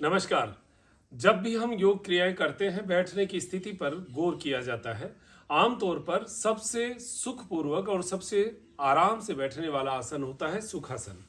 नमस्कार। जब भी हम योग क्रियाएं करते हैं बैठने की स्थिति पर गौर किया जाता है। आमतौर पर सबसे सुखपूर्वक और सबसे आराम से बैठने वाला आसन होता है सुखासन।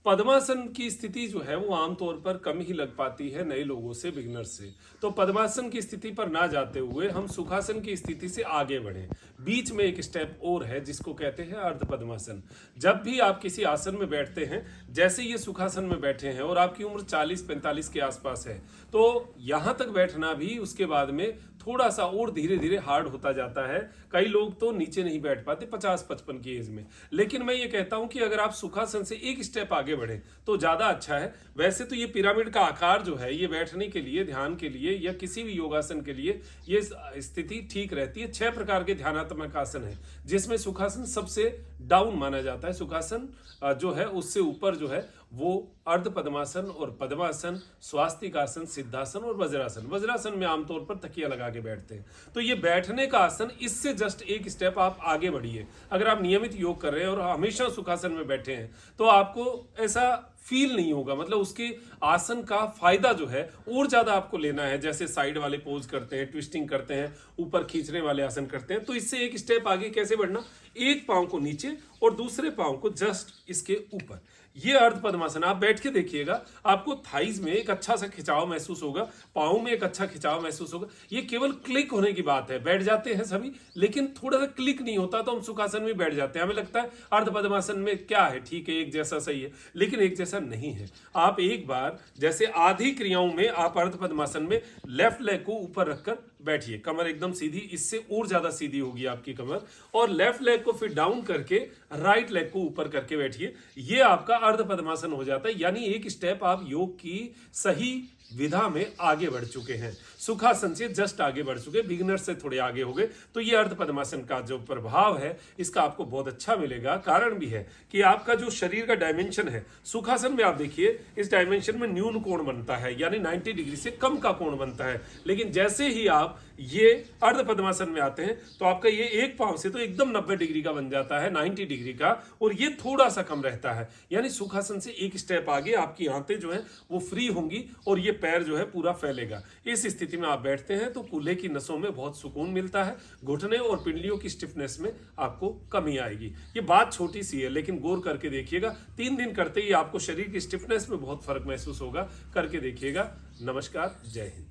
पद्मासन की स्थिति जो है वो आमतौर पर कम ही लग पाती है नए लोगों से, बिगिनर्स से। तो पद्मासन की स्थिति पर ना जाते हुए हम सुखासन की स्थिति से आगे बढ़ें। बीच में एक स्टेप और है जिसको कहते हैं अर्ध पद्मासन। जब भी आप किसी आसन में बैठते हैं, जैसे ये सुखासन में बैठे हैं और आपकी उम्र 40-45 के आसपास है, तो यहां तक बैठना भी उसके बाद में थोड़ा सा और धीरे धीरे हार्ड होता जाता है। कई लोग तो नीचे नहीं बैठ पाते 50-55 की एज में। लेकिन मैं ये कहता हूं कि अगर आप सुखासन से एक स्टेप आगे बढ़े तो ज्यादा अच्छा है। वैसे तो ये पिरामिड का आकार जो है ये बैठने के लिए, ध्यान के लिए या किसी भी योगासन के लिए ये स्थिति ठीक रहती है। 6 प्रकार के ध्यानात्मक आसन है जिसमें सुखासन सबसे डाउन माना जाता है। सुखासन जो है उससे ऊपर जो है वो अर्ध पद्मासन और पद्मासन, स्वास्तिकासन, सिद्धासन और वज्रासन। वज्रासन में आमतौर पर तकिया लगा के बैठते हैं। तो ये बैठने का आसन, इससे जस्ट एक स्टेप आप आगे बढ़िए। अगर आप नियमित योग कर रहे हैं और हमेशा सुखासन में बैठे हैं तो आपको ऐसा फील नहीं होगा, मतलब उसके आसन का फायदा जो है और ज्यादा आपको लेना है। जैसे साइड वाले पोज करते हैं, ट्विस्टिंग करते हैं, ऊपर खींचने वाले आसन करते हैं, तो इससे एक स्टेप आगे कैसे बढ़ना, एक पांव को नीचे और दूसरे पांव को जस्ट इसके ऊपर। ये अर्ध पद्मासन आप बैठ के देखिएगा, आपको थाइज में एक अच्छा सा खिंचाव महसूस होगा, पाँव में एक अच्छा खिंचाव महसूस होगा। ये केवल क्लिक होने की बात है। बैठ जाते हैं सभी, लेकिन थोड़ा सा क्लिक नहीं होता तो हम सुखासन में बैठ जाते हैं। हमें लगता है अर्ध पद्मासन में क्या है, ठीक है, एक जैसा सही है, लेकिन एक जैसा नहीं है। आप एक बार जैसे आधी क्रियाओं में आप अर्ध पद्मासन में लेफ्ट लेग को ऊपर रखकर बैठिए, कमर एकदम सीधी, इससे और ज्यादा सीधी होगी आपकी कमर, और लेफ्ट लेग को फिर डाउन करके राइट लेग को ऊपर करके बैठिए। ये आपका अर्ध पद्मासन हो जाता है। यानी एक स्टेप आप योग की सही विधा में आगे बढ़ चुके हैं, सुखासन से जस्ट आगे बढ़ चुके, बिगिनर से थोड़े आगे हो गए। तो ये अर्ध पद्मासन का जो प्रभाव है इसका आपको बहुत अच्छा मिलेगा। कारण भी है कि आपका जो शरीर का डायमेंशन है, सुखासन में आप देखिए इस डायमेंशन में न्यून कोण बनता है, यानी 90 डिग्री से कम का कोण बनता है। लेकिन जैसे ही आप ये अर्ध पद्मासन में आते हैं तो आपका ये एक पांव से तो एकदम 90 डिग्री का बन जाता है, 90 डिग्री का, और ये थोड़ा सा कम रहता है। यानी सुखासन से एक स्टेप आगे आपकी आंतें जो है वो फ्री होंगी और ये पैर जो है पूरा फैलेगा। इस स्थिति में आप बैठते हैं तो कूल्हे की नसों में बहुत सुकून मिलता है, घुटने और पिंडलियों की स्टिफनेस में आपको कमी आएगी। ये बात छोटी सी है लेकिन गौर करके देखिएगा, 3 दिन करते ही आपको शरीर की स्टिफनेस में बहुत फर्क महसूस होगा। करके देखिएगा। नमस्कार, जय हिंद।